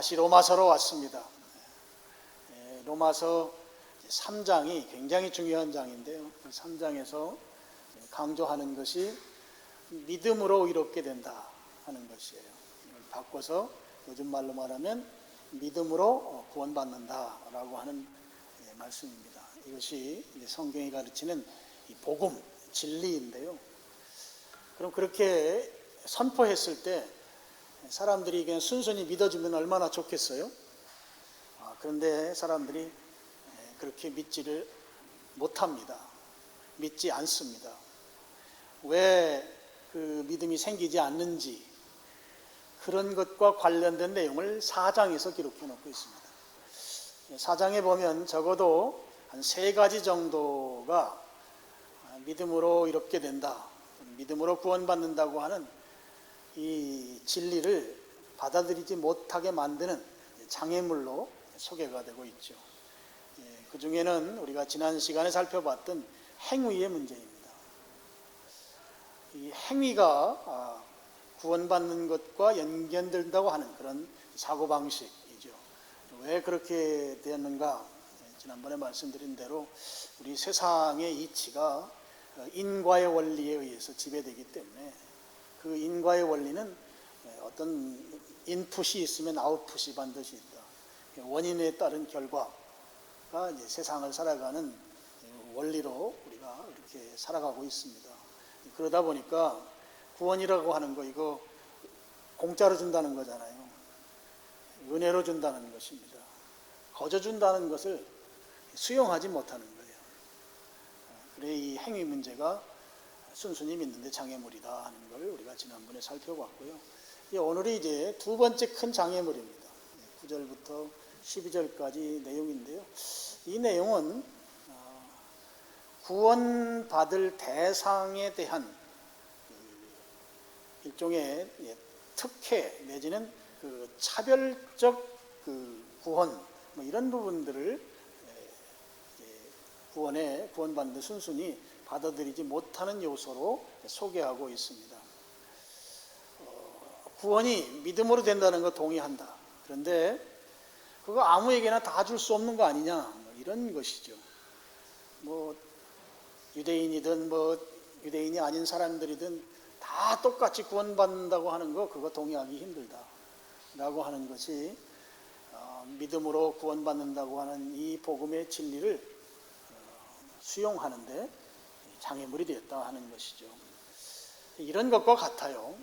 다시 로마서로 왔습니다. 로마서 3장이 굉장히 중요한 장인데요. 3장에서 강조하는 것이 믿음으로 이롭게 된다 하는 것이에요. 바꿔서 요즘 말로 말하면 믿음으로 구원받는다라고 하는 말씀입니다. 이것이 성경이 가르치는 이 복음, 진리인데요. 그럼 그렇게 선포했을 때 사람들이 그냥 순순히 믿어주면 얼마나 좋겠어요? 그런데 사람들이 그렇게 믿지를 못합니다. 믿지 않습니다. 왜 그 믿음이 생기지 않는지 그런 것과 관련된 내용을 4장에서 기록해 놓고 있습니다. 4장에 보면 적어도 한 3가지 정도가 믿음으로 이롭게 된다, 믿음으로 구원받는다고 하는 이 진리를 받아들이지 못하게 만드는 장애물로 소개가 되고 있죠. 그 중에는 우리가 지난 시간에 살펴봤던 행위의 문제입니다. 이 행위가 구원받는 것과 연결된다고 하는 그런 사고방식이죠. 왜 그렇게 되었는가? 지난번에 말씀드린 대로 우리 세상의 이치가 인과의 원리에 의해서 지배되기 때문에 그 인과의 원리는 어떤 인풋이 있으면 아웃풋이 반드시 있다. 원인에 따른 결과가 이제 세상을 살아가는 원리로 우리가 이렇게 살아가고 있습니다. 그러다 보니까 구원이라고 하는 거 이거 공짜로 준다는 거잖아요. 은혜로 준다는 것입니다. 거저 준다는 것을 수용하지 못하는 거예요. 그래 이 행위 문제가 순순히 믿는데 장애물이다 하는 걸 우리가 지난번에 살펴봤고요. 오늘이 이제 2번째 큰 장애물입니다. 9절부터 12절까지 내용인데요. 이 내용은 구원받을 대상에 대한 일종의 특혜 내지는 그 차별적 그 구원 뭐 이런 부분들을 구원받는 순순히 받아들이지 못하는 요소로 소개하고 있습니다. 구원이 믿음으로 된다는 거 동의한다. 그런데 그거 아무에게나 다 줄 수 없는 거 아니냐 뭐 이런 것이죠. 뭐 유대인이든 유대인이 아닌 사람들이든 다 똑같이 구원받는다고 하는 거 그거 동의하기 힘들다라고 하는 것이 믿음으로 구원받는다고 하는 이 복음의 진리를 수용하는데 장애물이 되었다 하는 것이죠. 이런 것과 같아요.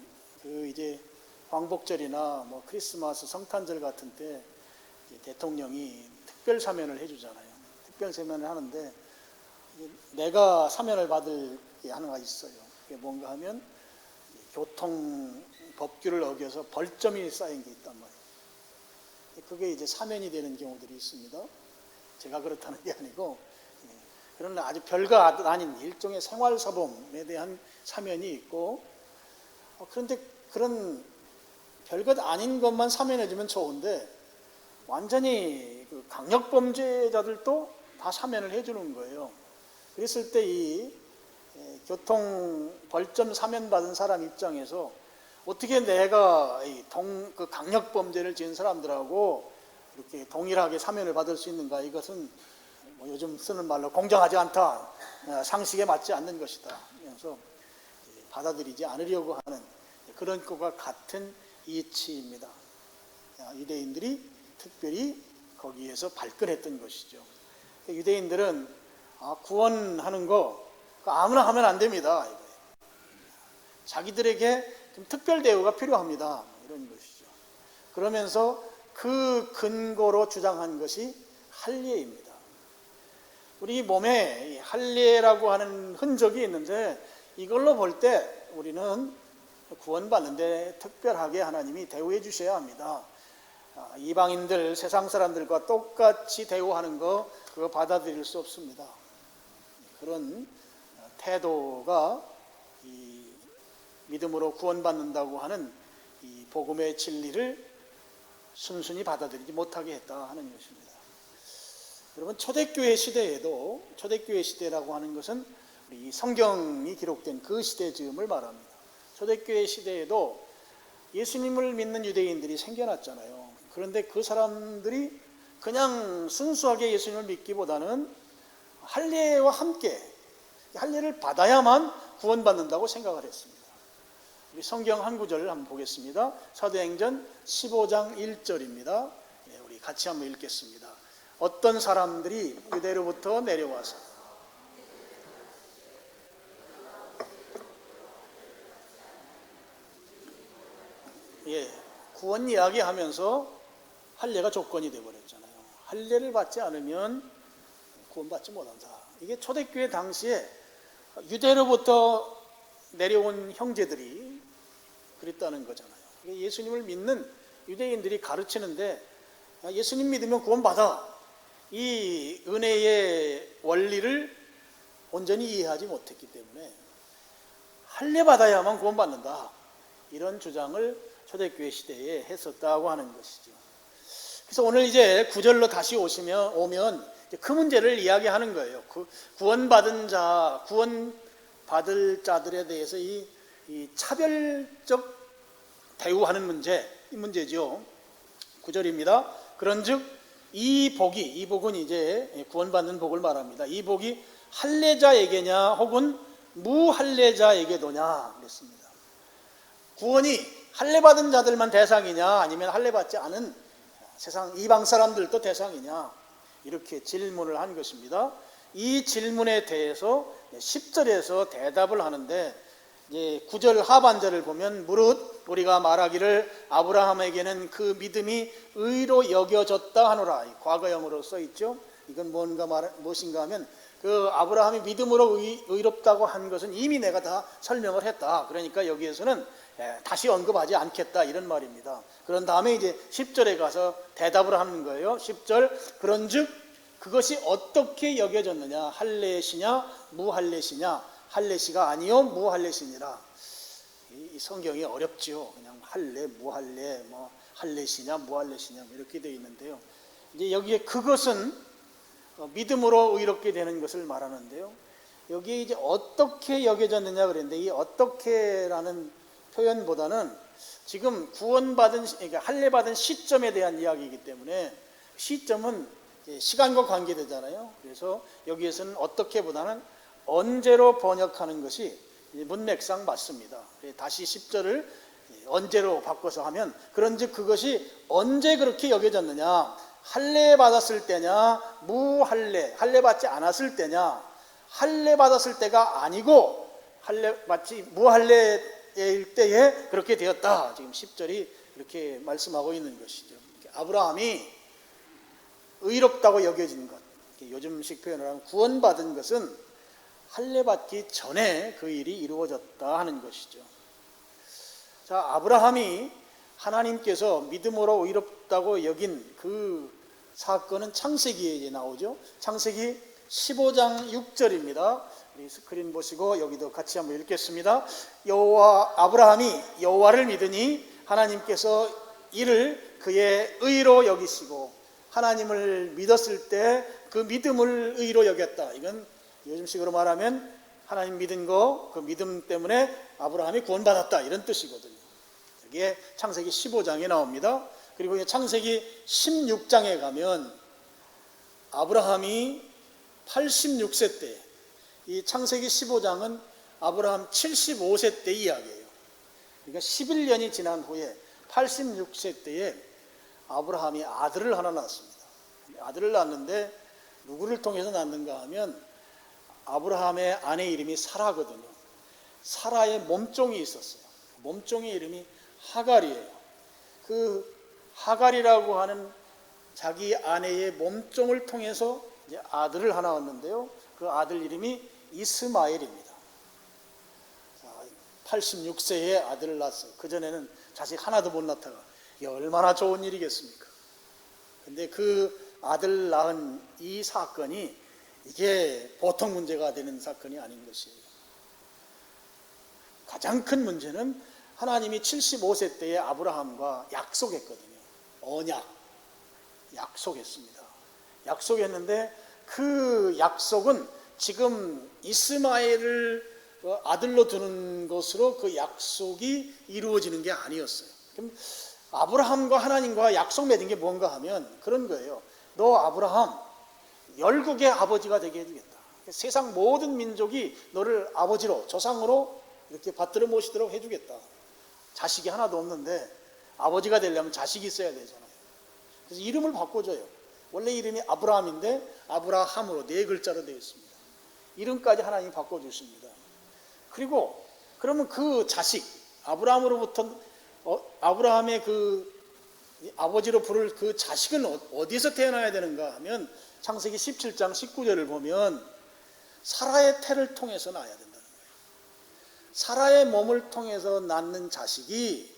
이제 광복절이나 뭐 크리스마스, 성탄절 같은 때 대통령이 특별 사면을 해주잖아요. 특별 사면을 하는데 내가 사면을 받을 게 하나가 있어요. 그게 뭔가 하면 교통 법규를 어겨서 벌점이 쌓인 게 있단 말이에요. 그게 이제 사면이 되는 경우들이 있습니다. 제가 그렇다는 게 아니고 그런 아주 별거 아닌 일종의 생활사범에 대한 사면이 있고 그런데 그런 별것 아닌 것만 사면해주면 좋은데 완전히 그 강력범죄자들도 다 사면을 해주는 거예요. 그랬을 때 이 교통 벌점 사면 받은 사람 입장에서 어떻게 내가 그 강력범죄를 지은 사람들하고 이렇게 동일하게 사면을 받을 수 있는가? 이것은 뭐 요즘 쓰는 말로 공정하지 않다, 상식에 맞지 않는 것이다. 그래서 받아들이지 않으려고 하는 그런 것과 같은 이치입니다. 유대인들이 특별히 거기에서 발끈했던 것이죠. 유대인들은 구원하는 거 아무나 하면 안 됩니다. 자기들에게 좀 특별 대우가 필요합니다. 이런 것이죠. 그러면서 그 근거로 주장한 것이 할례입니다. 우리 몸에 할례라고 하는 흔적이 있는데 이걸로 볼 때 우리는 구원받는데 특별하게 하나님이 대우해 주셔야 합니다. 이방인들, 세상 사람들과 똑같이 대우하는 거 그거 받아들일 수 없습니다. 그런 태도가 이 믿음으로 구원받는다고 하는 이 복음의 진리를 순순히 받아들이지 못하게 했다 하는 것입니다. 여러분 초대교회 시대에도 초대교회 시대라고 하는 것은 우리 성경이 기록된 그 시대 즈음을 말합니다. 초대교회 시대에도 예수님을 믿는 유대인들이 생겨났잖아요. 그런데 그 사람들이 그냥 순수하게 예수님을 믿기보다는 할례와 함께 할례를 받아야만 구원받는다고 생각을 했습니다. 우리 성경 한 구절을 한번 보겠습니다. 사도행전 15장 1절입니다. 우리 같이 한번 읽겠습니다. 어떤 사람들이 유대로부터 내려와서 구원 이야기하면서 할례가 조건이 되어버렸잖아요. 할례를 받지 않으면 구원받지 못한다. 이게 초대교회 당시에 유대로부터 내려온 형제들이 그랬다는 거잖아요. 예수님을 믿는 유대인들이 가르치는데 예수님 믿으면 구원받아. 이 은혜의 원리를 온전히 이해하지 못했기 때문에 할례 받아야만 구원받는다. 이런 주장을 초대교회 시대에 했었다고 하는 것이죠. 그래서 오늘 이제 9절로 다시 오면 그 문제를 이야기하는 거예요. 구원받은 자, 구원받을 자들에 대해서 이 차별적 대우하는 문제, 이 문제죠. 9절입니다. 그런즉 이 복은 이제 구원받는 복을 말합니다. 이 복이 할례자에게냐 혹은 무할례자에게도냐 그랬습니다. 구원이 할례받은 자들만 대상이냐 아니면 할례받지 않은 세상 이방 사람들도 대상이냐 이렇게 질문을 한 것입니다. 이 질문에 대해서 10절에서 대답을 하는데 이제 9절 하반절을 보면 무릇 우리가 말하기를 아브라함에게는 그 믿음이 의로 여겨졌다 하노라. 과거형으로 써 있죠. 이건 무엇인가 하면 그 아브라함이 믿음으로 의롭다고 한 것은 이미 내가 다 설명을 했다. 그러니까 여기에서는 다시 언급하지 않겠다 이런 말입니다. 그런 다음에 이제 10절에 가서 대답을 하는 거예요. 10절 그런즉 그것이 어떻게 여겨졌느냐 할례시냐 무할례시냐 할례시가 아니요 무할례시니라. 이 성경이 어렵지요. 그냥 할례 무할례 뭐 할례시냐 무할례시냐 이렇게 되어 있는데요. 이제 여기에 그것은 믿음으로 의롭게 되는 것을 말하는데요. 여기에 이제 어떻게 여겨졌느냐 그랬는데 이 어떻게라는 표현보다는 지금 구원받은 그러니까 할례받은 시점에 대한 이야기이기 때문에 시점은 시간과 관계되잖아요. 그래서 여기에서는 어떻게보다는 언제로 번역하는 것이 문맥상 맞습니다. 다시 10절을 언제로 바꿔서 하면 그런즉 그것이 언제 그렇게 여겨졌느냐 할례 받았을 때냐 할례 받지 않았을 때냐 할례 받았을 때가 아니고 할례 받지 무할례일 때에 그렇게 되었다. 지금 10절이 이렇게 말씀하고 있는 것이죠. 아브라함이 의롭다고 여겨진 것, 요즘식 표현을 하면 구원받은 것은 할례 받기 전에 그 일이 이루어졌다 하는 것이죠. 자, 아브라함이 하나님께서 믿음으로 의롭다고 여긴 그 사건은 창세기에 나오죠. 창세기 15장 6절입니다. 우리 스크린 보시고 여기도 같이 한번 읽겠습니다. 아브라함이 여호와를 믿으니 하나님께서 이를 그의 의로 여기시고 하나님을 믿었을 때 그 믿음을 의로 여겼다. 이건 요즘식으로 말하면 하나님 믿은 거, 그 믿음 때문에 아브라함이 구원받았다 이런 뜻이거든요. 여기에 창세기 15장에 나옵니다. 그리고 창세기 16장에 가면 아브라함이 86세 때, 이 창세기 15장은 아브라함 75세 때 이야기예요. 그러니까 11년이 지난 후에 86세 때에 아브라함이 아들을 하나 낳았습니다. 아들을 낳았는데 누구를 통해서 낳는가 하면 아브라함의 아내 이름이 사라거든요. 사라의 몸종이 있었어요. 몸종의 이름이 하갈이에요. 그 하갈이라고 하는 자기 아내의 몸종을 통해서 이제 아들을 하나 얻는데요. 그 아들 이름이 이스마엘입니다. 86세에 아들을 낳았어요. 그전에는 자식 하나도 못 낳다가 이게 얼마나 좋은 일이겠습니까? 근데 그 아들 낳은 이 사건이 이게 보통 문제가 되는 사건이 아닌 것이에요. 가장 큰 문제는 하나님이 75세 때에 아브라함과 약속했거든요. 약속했습니다. 약속했는데 그 약속은 지금 이스마엘을 아들로 두는 것으로 그 약속이 이루어지는 게 아니었어요. 그럼 아브라함과 하나님과 약속 맺은 게 뭔가 하면 그런 거예요. 너 아브라함 열국의 아버지가 되게 해주겠다. 세상 모든 민족이 너를 아버지로, 조상으로 이렇게 받들어 모시도록 해주겠다. 자식이 하나도 없는데 아버지가 되려면 자식이 있어야 되잖아요. 그래서 이름을 바꿔줘요. 원래 이름이 아브라함인데 아브라함으로 4글자로 되어 있습니다. 이름까지 하나님이 바꿔주십니다. 그리고 그러면 그 자식, 아브라함으로부터 아브라함의 그 아버지로 부를 그 자식은 어디서 태어나야 되는가 하면 창세기 17장 19절을 보면 사라의 태를 통해서 나야 된다는 거예요. 사라의 몸을 통해서 낳는 자식이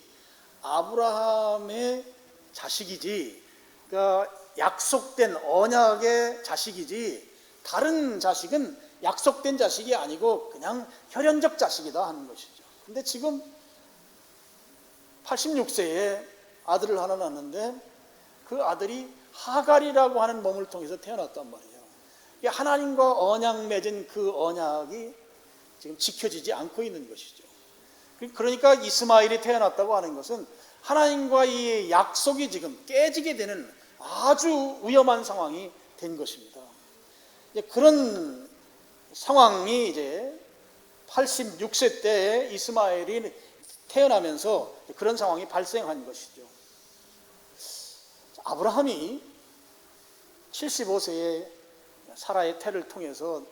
아브라함의 자식이지, 그러니까 약속된 언약의 자식이지, 다른 자식은 약속된 자식이 아니고 그냥 혈연적 자식이다 하는 것이죠. 근데 지금 86세에 아들을 하나 낳았는데 그 아들이 하갈이라고 하는 몸을 통해서 태어났단 말이에요. 하나님과 언약 맺은 그 언약이 지금 지켜지지 않고 있는 것이죠. 그러니까 이스마엘이 태어났다고 하는 것은 하나님과의 약속이 지금 깨지게 되는 아주 위험한 상황이 된 것입니다. 그런 상황이 이제 86세 때에 이스마엘이 태어나면서 그런 상황이 발생한 것이죠. 아브라함이 75세에 사라의 태를 통해서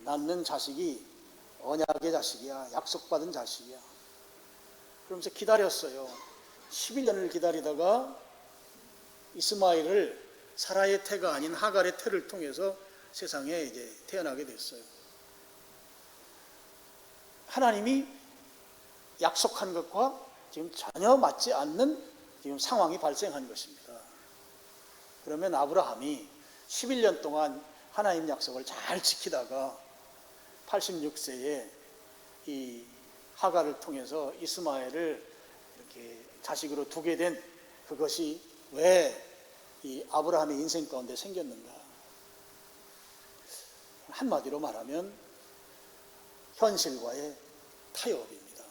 낳는 자식이 언약의 자식이야, 약속받은 자식이야. 그러면서 기다렸어요. 11년을 기다리다가 이스마엘을 사라의 태가 아닌 하갈의 태를 통해서 세상에 이제 태어나게 됐어요. 하나님이 약속한 것과 지금 전혀 맞지 않는 지금 상황이 발생한 것입니다. 그러면 아브라함이 11년 동안 하나님 약속을 잘 지키다가 86세에 이 하갈을 통해서 이스마엘을 이렇게 자식으로 두게 된 그것이 왜 이 아브라함의 인생 가운데 생겼는가? 한마디로 말하면 현실과의 타협입니다.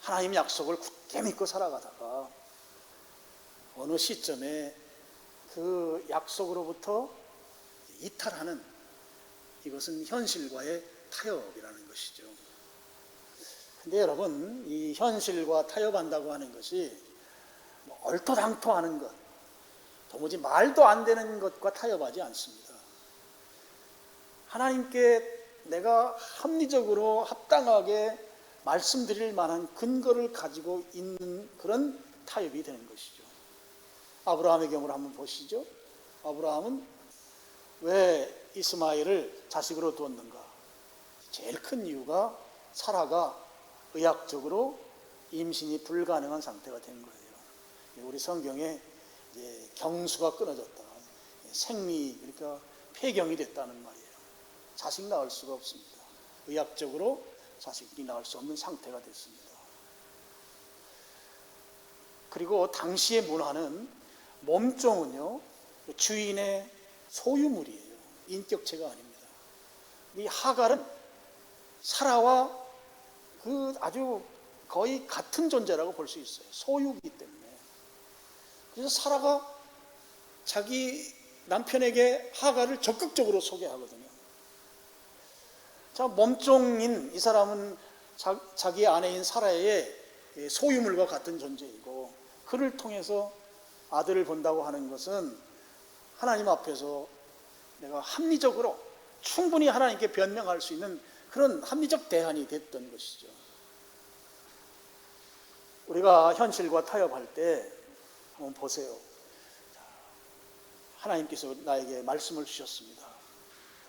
하나님 약속을 굳게 믿고 살아가다가 어느 시점에 그 약속으로부터 이탈하는, 이것은 현실과의 타협이라는 것이죠. 근데 여러분, 이 현실과 타협한다고 하는 것이 얼토당토하는 것, 도무지 말도 안 되는 것과 타협하지 않습니다. 하나님께 내가 합리적으로 합당하게 말씀드릴 만한 근거를 가지고 있는 그런 타협이 되는 것이죠. 아브라함의 경우를 한번 보시죠. 아브라함은 왜 이스마엘을 자식으로 두었는가? 제일 큰 이유가 사라가 의학적으로 임신이 불가능한 상태가 된 거예요. 우리 성경에 이제 경수가 끊어졌다, 생리, 그러니까 폐경이 됐다는 말이에요. 자식 낳을 수가 없습니다. 의학적으로 자식이 낳을 수 없는 상태가 됐습니다. 그리고 당시의 문화는 몸종은요, 주인의 소유물이에요. 인격체가 아닙니다. 이 하갈은 사라와 그 아주 거의 같은 존재라고 볼 수 있어요. 소유이기 때문에. 그래서 사라가 자기 남편에게 하갈을 적극적으로 소개하거든요. 자, 몸종인 이 사람은 자기 아내인 사라의 소유물과 같은 존재이고, 그를 통해서 아들을 본다고 하는 것은 하나님 앞에서 내가 합리적으로 충분히 하나님께 변명할 수 있는 그런 합리적 대안이 됐던 것이죠. 우리가 현실과 타협할 때 한번 보세요. 하나님께서 나에게 말씀을 주셨습니다.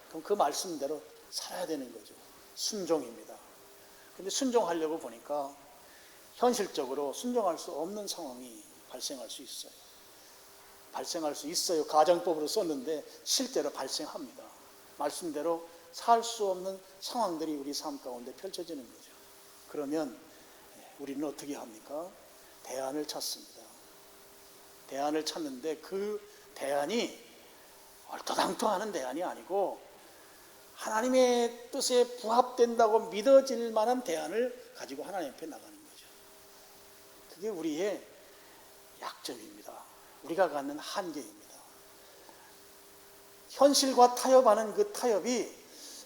그럼 그 말씀대로 살아야 되는 거죠. 순종입니다. 근데 순종하려고 보니까 현실적으로 순종할 수 없는 상황이 발생할 수 있어요. 발생할 수 있어요. 가정법으로 썼는데 실제로 발생합니다. 말씀대로 살 수 없는 상황들이 우리 삶 가운데 펼쳐지는 거죠. 그러면 우리는 어떻게 합니까? 대안을 찾습니다. 대안을 찾는데 그 대안이 얼토당토하는 대안이 아니고 하나님의 뜻에 부합된다고 믿어질 만한 대안을 가지고 하나님 앞에 나가는 거죠. 그게 우리의 약점입니다. 우리가 갖는 한계입니다. 현실과 타협하는 그 타협이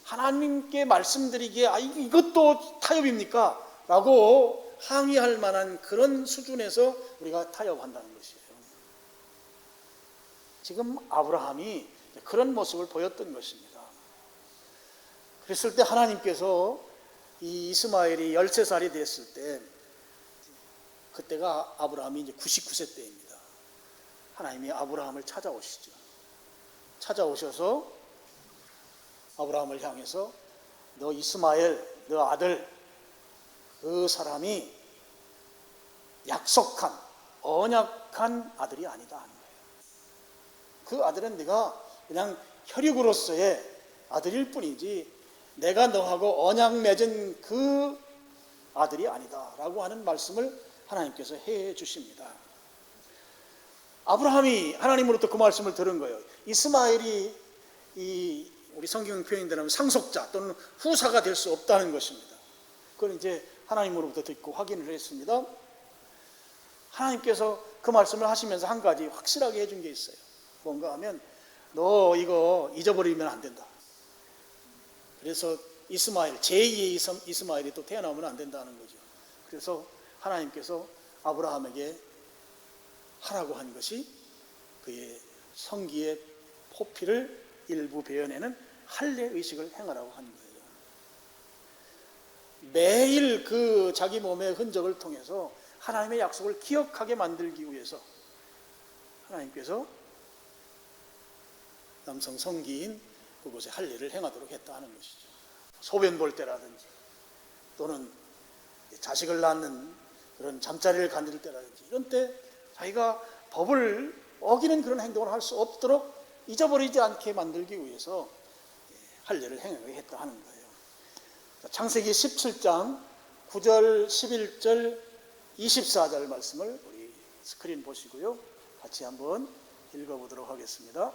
하나님께 말씀드리기에 이것도 타협입니까? 라고 항의할 만한 그런 수준에서 우리가 타협한다는 것이에요. 지금 아브라함이 그런 모습을 보였던 것입니다. 그랬을 때 하나님께서 이 이스마엘이 13살이 됐을 때, 그때가 아브라함이 이제 99세 때입니다. 하나님이 아브라함을 찾아오시죠. 찾아오셔서 아브라함을 향해서 너 이스마엘, 너 아들, 그 사람이 약속한 언약한 아들이 아니다 하는 거예요. 그 아들은 네가 그냥 혈육으로서의 아들일 뿐이지 내가 너하고 언약 맺은 그 아들이 아니다 라고 하는 말씀을 하나님께서 해 주십니다. 아브라함이 하나님으로부터 그 말씀을 들은 거예요. 이스마엘이 우리 성경 표현대로 상속자 또는 후사가 될 수 없다는 것입니다. 그걸 이제 하나님으로부터 듣고 확인을 했습니다. 하나님께서 그 말씀을 하시면서 한 가지 확실하게 해준 게 있어요. 뭔가 하면 너 이거 잊어버리면 안 된다. 그래서 이스마엘, 제2의 이스마엘이 또 태어나면 안 된다는 거죠. 그래서 하나님께서 아브라함에게 하라고 한 것이 그의 성기의 포피를 일부 베어내는 할례 의식을 행하라고 한 거예요. 매일 그 자기 몸의 흔적을 통해서 하나님의 약속을 기억하게 만들기 위해서 하나님께서 남성 성기인 그곳에 할례를 행하도록 했다 하는 것이죠. 소변 볼 때라든지 또는 자식을 낳는 그런 잠자리를 가질 때라든지 이런 때 자기가 법을 어기는 그런 행동을 할 수 없도록 잊어버리지 않게 만들기 위해서 할례를 행하게 했다 하는 거예요. 창세기 17장 9절, 11절, 24절 말씀을 우리 스크린 보시고요. 같이 한번 읽어보도록 하겠습니다.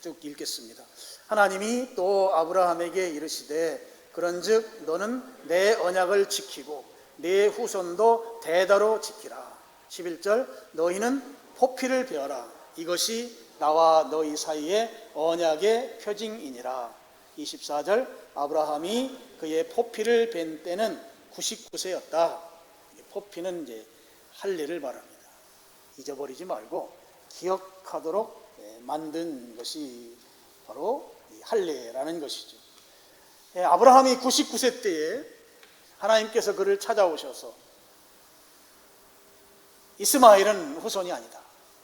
쭉 읽겠습니다. 하나님이 또 아브라함에게 이르시되 그런즉 너는 내 언약을 지키고 내 후손도 대대로 지키라. 11절 너희는 포피를 베어라. 이것이 나와 너희 사이의 언약의 표징이니라. 24절 아브라함이 그의 포피를 벤 때는 99세였다. 포피는 이제 할례를 말합니다. 잊어버리지 말고 기억하도록 만든 것이 바로 할례라는 것이죠. 아브라함이 99세 때에 하나님께서 그를 찾아오셔서 이스마엘은 후손이 아니다.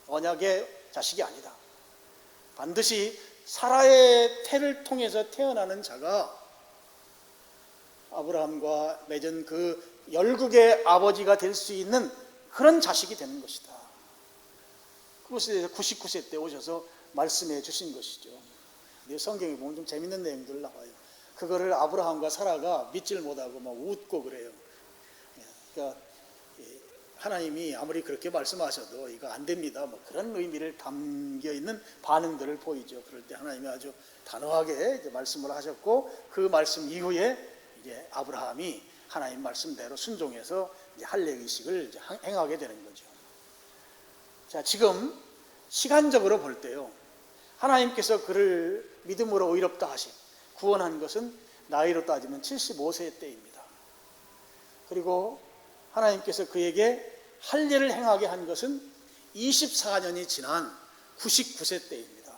언약의 자식이 아니다. 반드시 사라의 태를 통해서 태어나는 자가 아브라함과 맺은 그 열국의 아버지가 될 수 있는 그런 자식이 되는 것이다. 그것에 대해서 99세 때 오셔서 말씀해 주신 것이죠. 성경에 보면 좀 재밌는 내용들 나와요. 그거를 아브라함과 사라가 믿질 못하고 막 웃고 그래요. 그러니까 하나님이 아무리 그렇게 말씀하셔도 이거 안 됩니다. 뭐 그런 의미를 담겨 있는 반응들을 보이죠. 그럴 때 하나님이 아주 단호하게 이제 말씀을 하셨고 그 말씀 이후에 이제 아브라함이 하나님 말씀대로 순종해서 이제 할례 의식을 이제 행하게 되는 거죠. 자, 지금 시간적으로 볼 때요. 하나님께서 그를 믿음으로 의롭다 하신 구원한 것은 나이로 따지면 75세 때입니다. 그리고 하나님께서 그에게 할례를 행하게 한 것은 24년이 지난 99세 때입니다.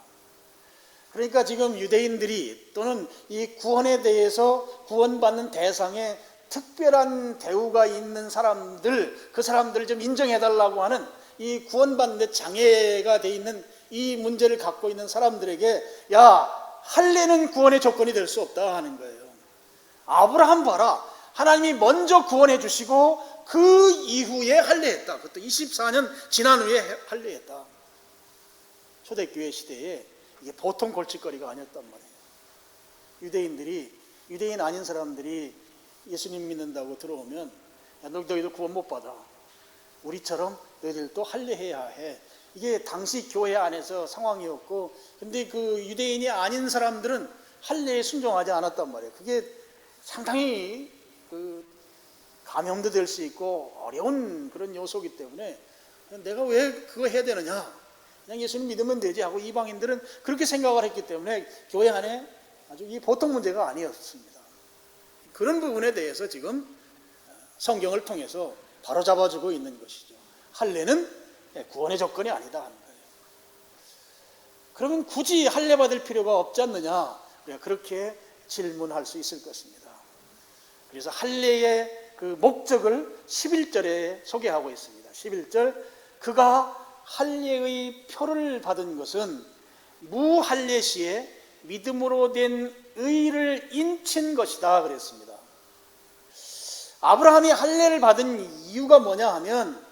그러니까 지금 유대인들이 또는 이 구원에 대해서 구원받는 대상에 특별한 대우가 있는 사람들, 그 사람들을 좀 인정해달라고 하는 이 구원받는 데 장애가 돼 있는 이 문제를 갖고 있는 사람들에게 야, 할례는 구원의 조건이 될 수 없다 하는 거예요. 아브라함 봐라. 하나님이 먼저 구원해 주시고 그 이후에 할례했다. 그것도 24년 지난 후에 할례했다. 초대교회 시대에 이게 보통 골칫거리가 아니었단 말이에요. 유대인 아닌 사람들이 예수님 믿는다고 들어오면 야, 너희들 구원 못 받아. 우리처럼 너희들도 할례해야 해. 이게 당시 교회 안에서 상황이었고, 근데 그 유대인이 아닌 사람들은 할례에 순종하지 않았단 말이에요. 그게 상당히 감염도 될 수 있고 어려운 그런 요소이기 때문에 내가 왜 그거 해야 되느냐, 그냥 예수님 믿으면 되지 하고 이방인들은 그렇게 생각을 했기 때문에 교회 안에 아주 이 보통 문제가 아니었습니다. 그런 부분에 대해서 지금 성경을 통해서 바로잡아주고 있는 것이죠. 할례는 구원의 조건이 아니다 하는 거예요. 그러면 굳이 할례 받을 필요가 없지 않느냐, 그렇게 질문할 수 있을 것입니다. 그래서 할례의 그 목적을 11절에 소개하고 있습니다. 11절, 그가 할례의 표를 받은 것은 무할례 시에 믿음으로 된 의를 인친 것이다 그랬습니다. 아브라함이 할례를 받은 이유가 뭐냐 하면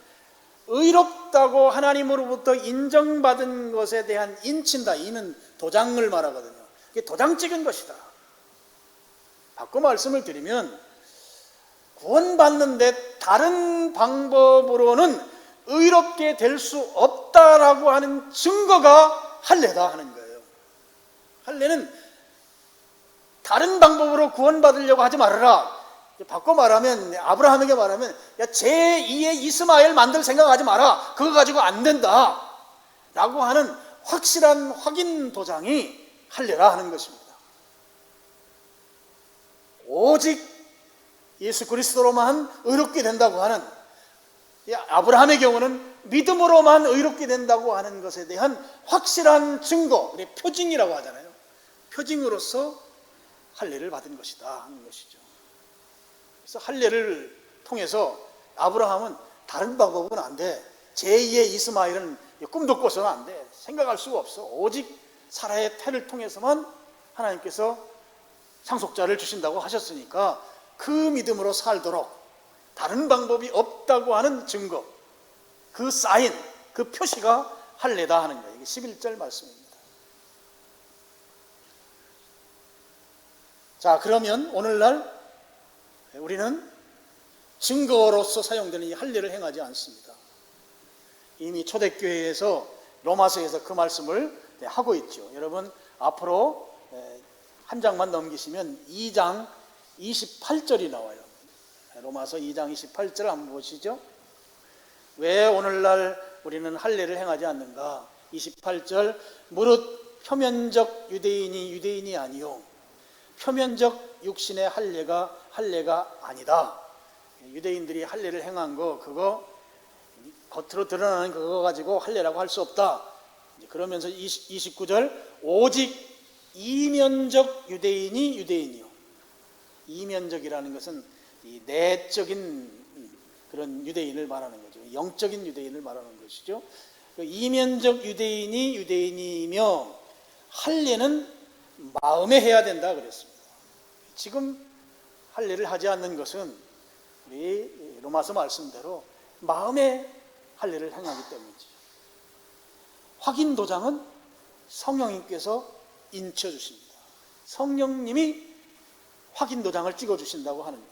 의롭다고 하나님으로부터 인정받은 것에 대한 인친다. 이는 도장을 말하거든요. 이게 도장 찍은 것이다. 바꿔 말씀을 드리면 구원받는데 다른 방법으로는 의롭게 될 수 없다라고 하는 증거가 할례다 하는 거예요. 할례는 다른 방법으로 구원받으려고 하지 말아라. 바꿔 말하면, 아브라함에게 말하면, 야, 제2의 이스마엘 만들 생각하지 마라. 그거 가지고 안 된다 라고 하는 확실한 확인 도장이 할례라 하는 것입니다. 오직 예수 그리스도로만 의롭게 된다고 하는, 아브라함의 경우는 믿음으로만 의롭게 된다고 하는 것에 대한 확실한 증거, 표징이라고 하잖아요. 표징으로서 할례를 받은 것이다 하는 것이죠. 그래서 할례를 통해서 아브라함은 다른 방법은 안 돼. 제2의 이스마엘은 꿈도 꿔서는 안 돼. 생각할 수가 없어. 오직 사라의 태를 통해서만 하나님께서 상속자를 주신다고 하셨으니까 그 믿음으로 살도록 다른 방법이 없다고 하는 증거, 그 사인, 그 표시가 할례다 하는 거예요. 이게 11절 말씀입니다. 자, 그러면 오늘날 우리는 증거로서 사용되는 이 할례를 행하지 않습니다. 이미 초대교회에서 로마서에서 그 말씀을 하고 있죠. 여러분 앞으로 한 장만 넘기시면 2장 28절이 나와요. 로마서 2장 28절 한번 보시죠. 왜 오늘날 우리는 할례를 행하지 않는가? 28절, 무릇 표면적 유대인이 유대인이 아니요 표면적 육신의 할례가 아니다. 유대인들이 할례를 행한 거, 그거 겉으로 드러나는 그거 가지고 할례라고 할 수 없다. 그러면서 29절, 오직 이면적 유대인이 유대인이요. 이면적이라는 것은 이 내적인 그런 유대인을 말하는 거죠. 영적인 유대인을 말하는 것이죠. 이면적 유대인이 유대인이며 할례는 마음에 해야 된다 그랬습니다. 지금 할례를 하지 않는 것은 우리 로마서 말씀대로 마음에 할례를 행하기 때문이죠. 확인 도장은 성령님께서 인쳐 주십니다. 성령님이 확인 도장을 찍어 주신다고 하는 거예요.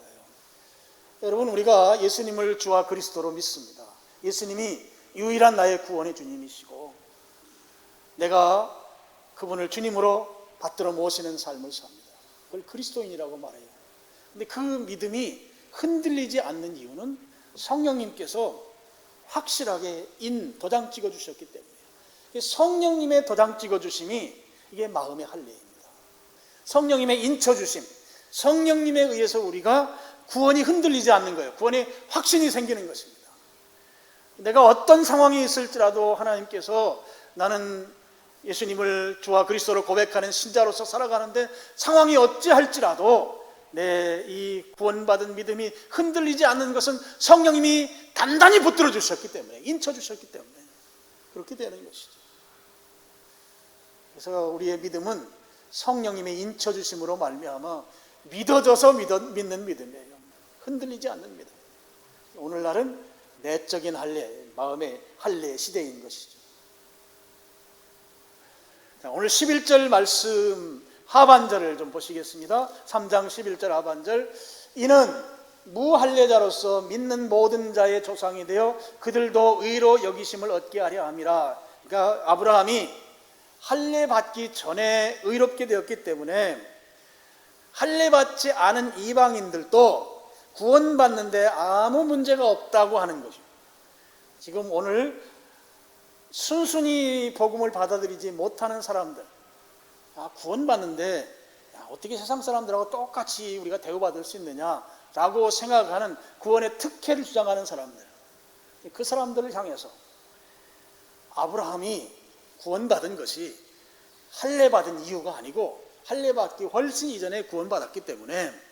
여러분, 우리가 예수님을 주와 그리스도로 믿습니다. 예수님이 유일한 나의 구원의 주님이시고 내가 그분을 주님으로 받들어 모시는 삶을 삽니다. 그걸 그리스도인이라고 말해요. 근데 그 믿음이 흔들리지 않는 이유는 성령님께서 확실하게 도장 찍어 주셨기 때문이에요. 성령님의 도장 찍어 주심이 이게 마음의 할례입니다. 성령님의 인쳐 주심, 성령님에 의해서 우리가 구원이 흔들리지 않는 거예요. 구원의 확신이 생기는 것입니다. 내가 어떤 상황이 있을지라도 하나님께서 나는 예수님을 주와 그리스도로 고백하는 신자로서 살아가는데 상황이 어찌할지라도 내 이 구원받은 믿음이 흔들리지 않는 것은 성령님이 단단히 붙들어 주셨기 때문에, 인쳐 주셨기 때문에 그렇게 되는 것이죠. 그래서 우리의 믿음은 성령님의 인쳐 주심으로 말미암아 믿어져서 믿는 믿음이에요. 흔들리지 않는 믿음. 오늘날은 내적인 할례, 마음의 할례 시대인 것이죠. 자, 오늘 11절 말씀 하반절을 좀 보시겠습니다. 3장 11절 하반절, 이는 무할례자로서 믿는 모든 자의 조상이 되어 그들도 의로 여기심을 얻게 하려 함이라. 그러니까 아브라함이 할례 받기 전에 의롭게 되었기 때문에 할례 받지 않은 이방인들도 구원받는데 아무 문제가 없다고 하는 거죠. 지금 오늘 순순히 복음을 받아들이지 못하는 사람들, 구원받는데 어떻게 세상 사람들하고 똑같이 우리가 대우받을 수 있느냐라고 생각하는 구원의 특혜를 주장하는 사람들, 그 사람들을 향해서 아브라함이 구원받은 것이 할례받은 이유가 아니고 할례받기 훨씬 이전에 구원받았기 때문에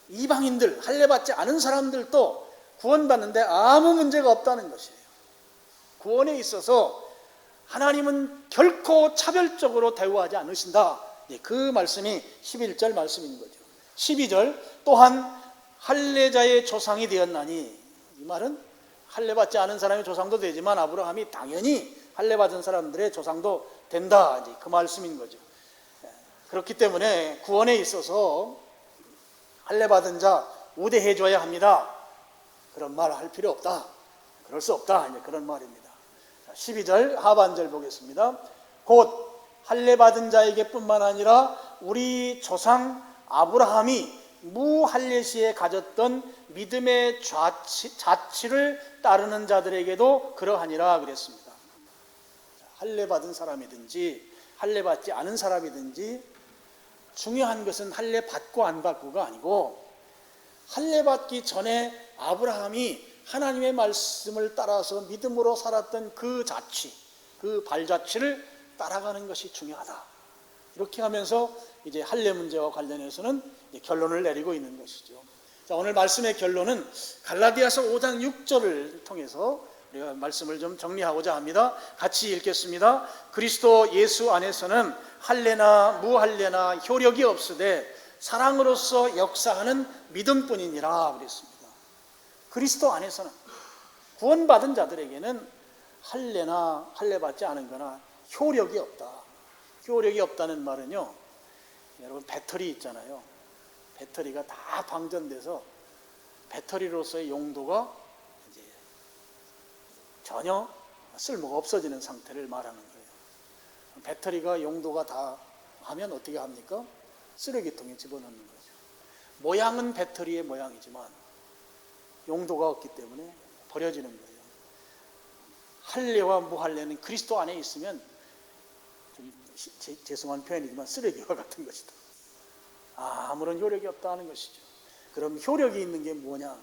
이방인들, 할례받지 않은 사람들도 구원받는데 아무 문제가 없다는 것이에요. 구원에 있어서 하나님은 결코 차별적으로 대우하지 않으신다. 그 말씀이 11절 말씀인 거죠. 12절 또한 할례자의 조상이 되었나니, 이 말은 할례받지 않은 사람의 조상도 되지만 아브라함이 당연히 할례받은 사람들의 조상도 된다, 그 말씀인 거죠. 그렇기 때문에 구원에 있어서 할례받은 자 우대해 줘야 합니다. 그런 말 할 필요 없다, 그럴 수 없다, 그런 말입니다. 12절 하반절 보겠습니다. 곧 할례받은 자에게 뿐만 아니라 우리 조상 아브라함이 무할례 시에 가졌던 믿음의 자치를 따르는 자들에게도 그러하니라 그랬습니다. 할례받은 사람이든지 할례받지 않은 사람이든지 중요한 것은 할례받고 안 받고가 아니고, 할례받기 전에 아브라함이 하나님의 말씀을 따라서 믿음으로 살았던 그 자치, 그 발자취를 따라가는 것이 중요하다. 이렇게 하면서 이제 할례 문제와 관련해서는 결론을 내리고 있는 것이죠. 자, 오늘 말씀의 결론은 갈라디아서 5장 6절을 통해서 우리가 말씀을 좀 정리하고자 합니다. 같이 읽겠습니다. 그리스도 예수 안에서는 할례나 무할례나 효력이 없으되 사랑으로서 역사하는 믿음뿐이니라 그랬습니다. 그리스도 안에서는, 구원받은 자들에게는 할례나 할례받지 않은 거나 효력이 없다. 효력이 없다는 말은요, 여러분 배터리 있잖아요. 배터리가 다 방전돼서 배터리로서의 용도가 이제 전혀 쓸모가 없어지는 상태를 말하는 거예요. 배터리가 용도가 다 하면 어떻게 합니까? 쓰레기통에 집어넣는 거죠. 모양은 배터리의 모양이지만 용도가 없기 때문에 버려지는 거예요. 할례와 무할례는 그리스도 안에 있으면, 좀 죄송한 표현이지만 쓰레기와 같은 것이다. 아무런 효력이 없다는 것이죠. 그럼 효력이 있는 게 뭐냐?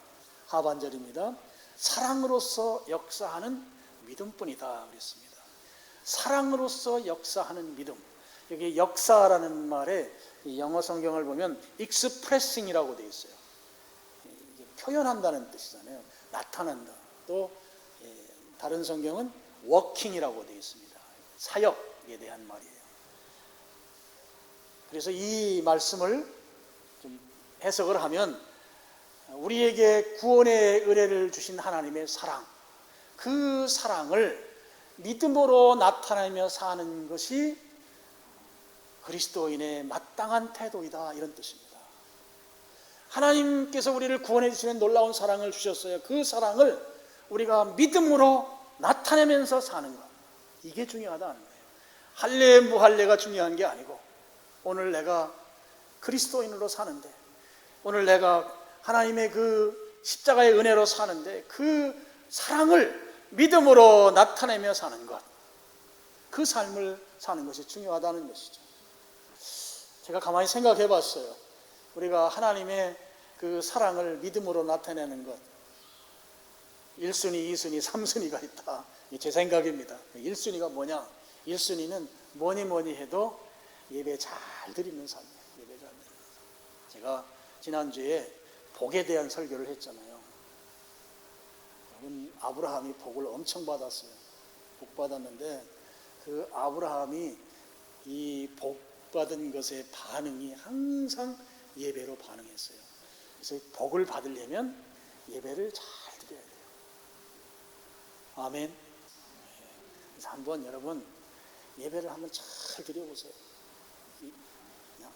하반절입니다. 사랑으로서 역사하는 믿음뿐이다 그랬습니다. 사랑으로서 역사하는 믿음. 여기 역사라는 말에 영어 성경을 보면 expressing이라고 되어 있어요. 표현한다는 뜻이잖아요. 나타난다. 또 다른 성경은 working이라고 되어 있습니다. 사역에 대한 말이에요. 그래서 이 말씀을 좀 해석을 하면 우리에게 구원의 은혜를 주신 하나님의 사랑, 그 사랑을 믿음으로 나타내며 사는 것이 그리스도인의 마땅한 태도이다, 이런 뜻입니다. 하나님께서 우리를 구원해 주시는 놀라운 사랑을 주셨어요. 그 사랑을 우리가 믿음으로 나타내면서 사는 것, 이게 중요하다는 거예요. 할례 무할례가 중요한 게 아니고, 오늘 내가 그리스도인으로 사는데, 오늘 내가 하나님의 그 십자가의 은혜로 사는데 그 사랑을 믿음으로 나타내며 사는 것, 그 삶을 사는 것이 중요하다는 것이죠. 제가 가만히 생각해 봤어요. 우리가 하나님의 그 사랑을 믿음으로 나타내는 것, 1순위, 2순위, 3순위가 있다. 이게 제 생각입니다. 1순위가 뭐냐? 1순위는 뭐니 해도 예배 잘 드리는 삶이에요. 예배 잘 드리는 삶. 제가 지난주에 복에 대한 설교를 했잖아요. 여러분, 아브라함이 복을 엄청 받았어요. 복 받았는데 그 아브라함이 이 복 받은 것의 반응이 항상 예배로 반응했어요. 그래서 복을 받으려면 예배를 잘 드려야 돼요. 아멘. 그래서 한번 여러분 예배를 한번 잘 드려보세요.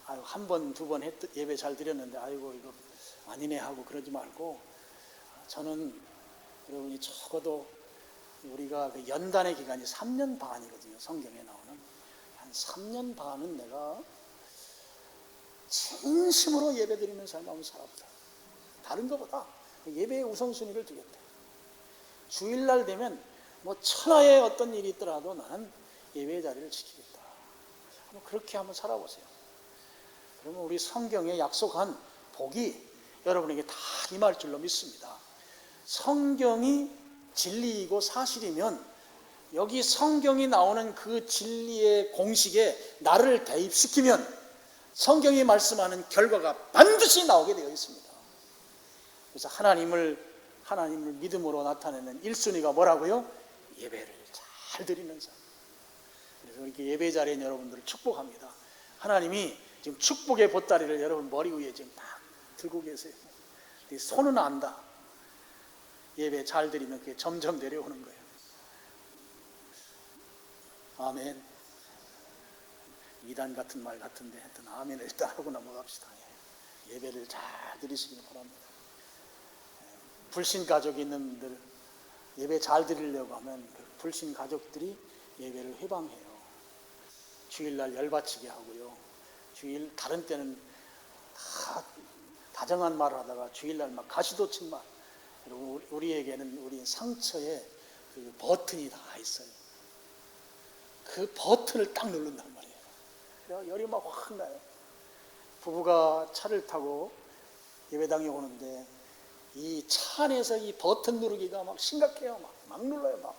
한 번, 두 번 예배 잘 드렸는데 아이고 이거 아니네 하고 그러지 말고, 저는 여러분이 적어도 우리가 그 연단의 기간이 3년 반이거든요. 성경에 나오는 한 3년 반은 내가 진심으로 예배 드리는 삶을 한번 살아보자. 다른 것보다 예배의 우선순위를 두겠다. 주일날 되면 뭐 천하의 어떤 일이 있더라도 나는 예배의 자리를 지키겠다. 그렇게 한번 살아보세요. 그러면 우리 성경에 약속한 복이 여러분에게 다 임할 줄로 믿습니다. 성경이 진리이고 사실이면 여기 성경이 나오는 그 진리의 공식에 나를 대입시키면 성경이 말씀하는 결과가 반드시 나오게 되어 있습니다. 그래서 하나님을 믿음으로 나타내는 1순위가 뭐라고요? 예배를 잘 드리는 삶. 그래서 이렇게 예배 자리에 있는 여러분들을 축복합니다. 하나님이 지금 축복의 보따리를 여러분 머리 위에 지금 딱 들고 계세요. 손은 안다. 예배 잘 드리면 그게 점점 내려오는 거예요. 아멘. 이단 같은 말 같은데 하여튼 아멘을 일단 하고 넘어갑시다. 예배를 잘 드리시길 바랍니다. 불신 가족이 있는 분들 예배 잘 드리려고 하면 그 불신 가족들이 예배를 회방해요. 주일날 열바치게 하고요. 주일 다른 때는 다 다정한 말을 하다가 주일날 막 가시돋친 말. 그리고 우리에게는 우리 상처에 그 버튼이 다 있어요. 그 버튼을 딱 누른단 말이에요. 그래서 열이 막 확 나요. 부부가 차를 타고 예배당에 오는데 이 차 안에서 이 버튼 누르기가 막 심각해요. 막 눌러요. 막.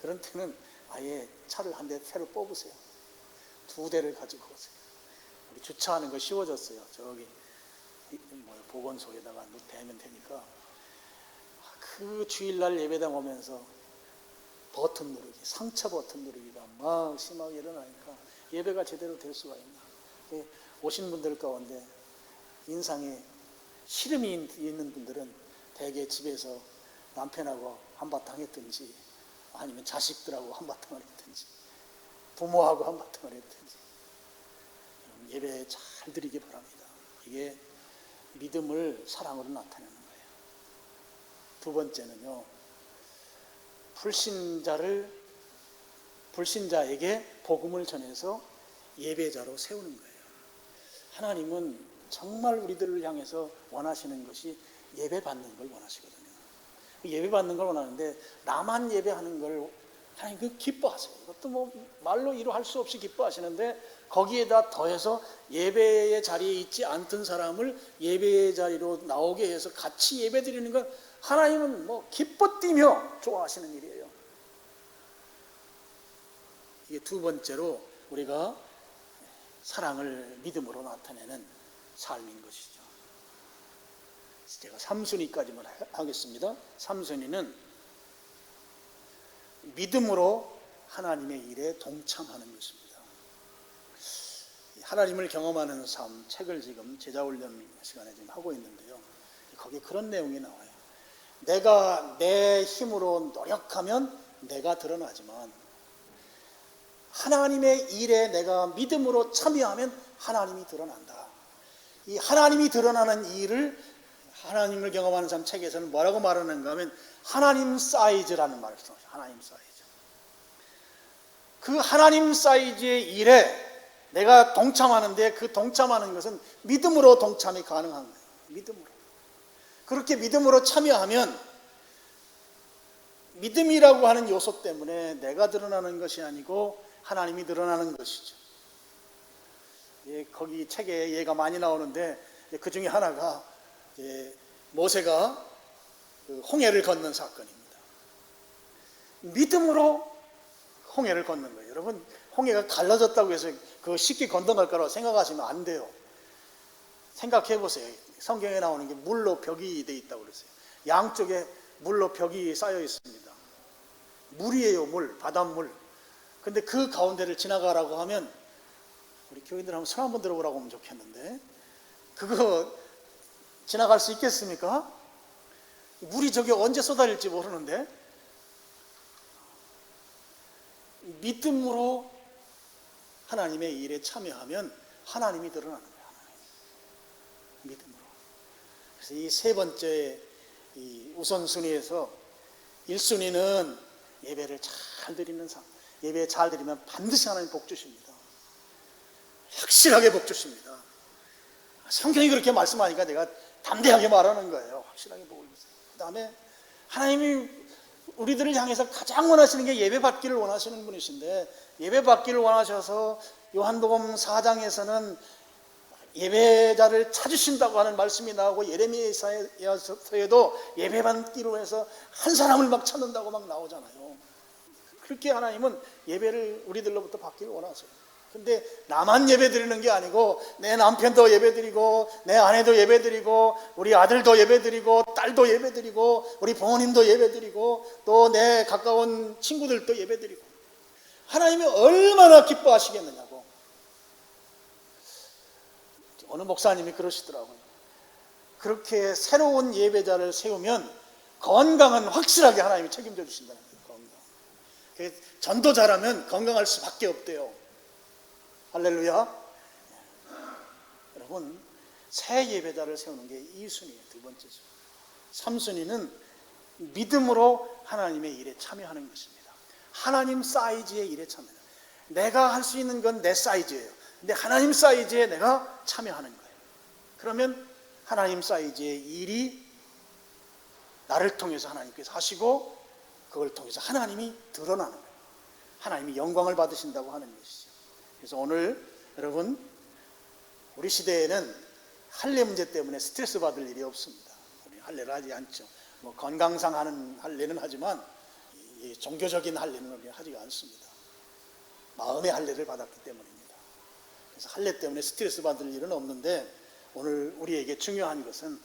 그런 때는 아예 차를 한 대 새로 뽑으세요. 2대를 가지고 오세요. 우리 주차하는 거 쉬워졌어요. 저기 보건소에다가 대면 되니까. 그 주일날 예배당 오면서 버튼 누르기, 상처 버튼 누르기가 막 심하게 일어나니까 예배가 제대로 될 수가 있나. 오신 분들 가운데 인상에 시름이 있는 분들은 대개 집에서 남편하고 한바탕 했든지 아니면 자식들하고 한바탕을 했든지 부모하고 한바탕을 했든지 예배 잘 드리기 바랍니다. 이게 믿음을 사랑으로 나타내는 거예요. 두 번째는요, 불신자에게 복음을 전해서 예배자로 세우는 거예요. 하나님은 정말 우리들을 향해서 원하시는 것이 예배 받는 걸 원하시거든요. 예배 받는 걸 원하는데 나만 예배하는 걸 하나님 기뻐하세요. 이것도 뭐 말로 이루할 수 없이 기뻐하시는데 거기에다 더해서 예배의 자리에 있지 않던 사람을 예배의 자리로 나오게 해서 같이 예배 드리는 건 하나님은 뭐 기뻐 뛰며 좋아하시는 일이에요. 이게 두 번째로 우리가 사랑을 믿음으로 나타내는 삶인 것이죠. 제가 3순위까지만 하겠습니다. 3순위는 믿음으로 하나님의 일에 동참하는 것입니다. 하나님을 경험하는 삶 책을 지금 제자훈련 시간에 지금 하고 있는데요. 거기에 그런 내용이 나와요. 내가 내 힘으로 노력하면 내가 드러나지만 하나님의 일에 내가 믿음으로 참여하면 하나님이 드러난다. 이 하나님이 드러나는 일을 하나님을 경험하는 삶 책에서는 뭐라고 말하는가 하면 하나님 사이즈라는 말을 써요. 하나님 사이즈. 그 하나님 사이즈의 일에 내가 동참하는데 그 동참하는 것은 믿음으로 동참이 가능한 거예요. 믿음으로. 그렇게 믿음으로 참여하면 믿음이라고 하는 요소 때문에 내가 드러나는 것이 아니고 하나님이 드러나는 것이죠. 거기 책에 예가 많이 나오는데 그 중에 하나가 모세가 홍해를 건넌 사건입니다. 믿음으로 홍해를 건넌 거예요. 여러분, 홍해가 갈라졌다고 해서 그거 쉽게 건너갈 거라고 생각하시면 안 돼요. 생각해 보세요. 성경에 나오는 게 물로 벽이 돼 있다고 그랬어요. 양쪽에 물로 벽이 쌓여 있습니다. 물이에요, 물, 바닷물. 근데 그 가운데를 지나가라고 하면 우리 교인들 한번 손 한번 들어보라고 하면 좋겠는데 그거 지나갈 수 있겠습니까? 물이 저기 언제 쏟아질지 모르는데 믿음으로 하나님의 일에 참여하면 하나님이 드러나는 거예요. 믿음으로. 그래서 이 세 번째 이 우선순위에서 1순위는 예배를 잘 드리는 삶. 예배 잘 드리면 반드시 하나님 복 주십니다. 확실하게 복 주십니다. 성경이 그렇게 말씀하니까 내가 담대하게 말하는 거예요. 확실하게 보고 있어요. 그 다음에 하나님이 우리들을 향해서 가장 원하시는 게 예배 받기를 원하시는 분이신데, 예배 받기를 원하셔서 요한복음 4장에서는 예배자를 찾으신다고 하는 말씀이 나오고, 예레미야서에도 예배 받기로 해서 한 사람을 막 찾는다고 막 나오잖아요. 그렇게 하나님은 예배를 우리들로부터 받기를 원하세요. 근데 나만 예배 드리는 게 아니고 내 남편도 예배 드리고, 내 아내도 예배 드리고, 우리 아들도 예배 드리고, 딸도 예배 드리고, 우리 부모님도 예배 드리고, 또 내 가까운 친구들도 예배 드리고, 하나님이 얼마나 기뻐하시겠느냐고. 어느 목사님이 그러시더라고요. 그렇게 새로운 예배자를 세우면 건강은 확실하게 하나님이 책임져 주신다는 거예요. 건강. 전도자라면 건강할 수밖에 없대요. 할렐루야. 여러분, 새 예배자를 세우는 게 2순위예요. 두 번째죠. 3순위는 믿음으로 하나님의 일에 참여하는 것입니다. 하나님 사이즈의 일에 참여하는 거예요. 내가 할 수 있는 건 내 사이즈예요. 근데 하나님 사이즈에 내가 참여하는 거예요. 그러면 하나님 사이즈의 일이 나를 통해서 하나님께서 하시고, 그걸 통해서 하나님이 드러나는 거예요. 하나님이 영광을 받으신다고 하는 것이죠. 그래서 오늘 여러분, 우리 시대에는 할례 문제 때문에 스트레스 받을 일이 없습니다. 우리 할례를 하지 않죠. 뭐 건강상 하는 할례는 하지만 종교적인 할례는 우리 하지 않습니다. 마음의 할례를 받았기 때문입니다. 그래서 할례 때문에 스트레스 받을 일은 없는데, 오늘 우리에게 중요한 것은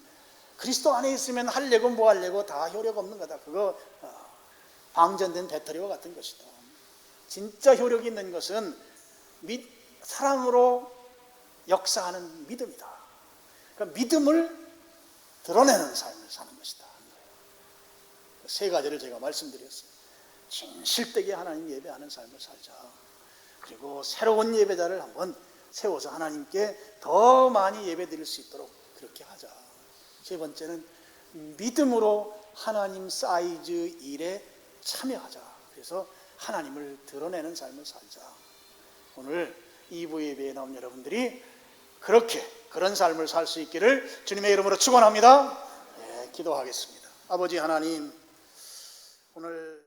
그리스도 안에 있으면 할례고 뭐 할례고 다 효력 없는 거다. 그거 방전된 배터리와 같은 것이다. 진짜 효력이 있는 것은 사랑으로 역사하는 믿음이다. 그러니까 믿음을 드러내는 삶을 사는 것이다. 세 가지를 제가 말씀드렸어요. 진실되게 하나님 예배하는 삶을 살자. 그리고 새로운 예배자를 한번 세워서 하나님께 더 많이 예배 드릴 수 있도록 그렇게 하자. 세 번째는 믿음으로 하나님 사이즈 일에 참여하자. 그래서 하나님을 드러내는 삶을 살자. 오늘 2부 예배에 나온 여러분들이 그런 삶을 살 수 있기를 주님의 이름으로 축원합니다. 네, 기도하겠습니다. 아버지 하나님, 오늘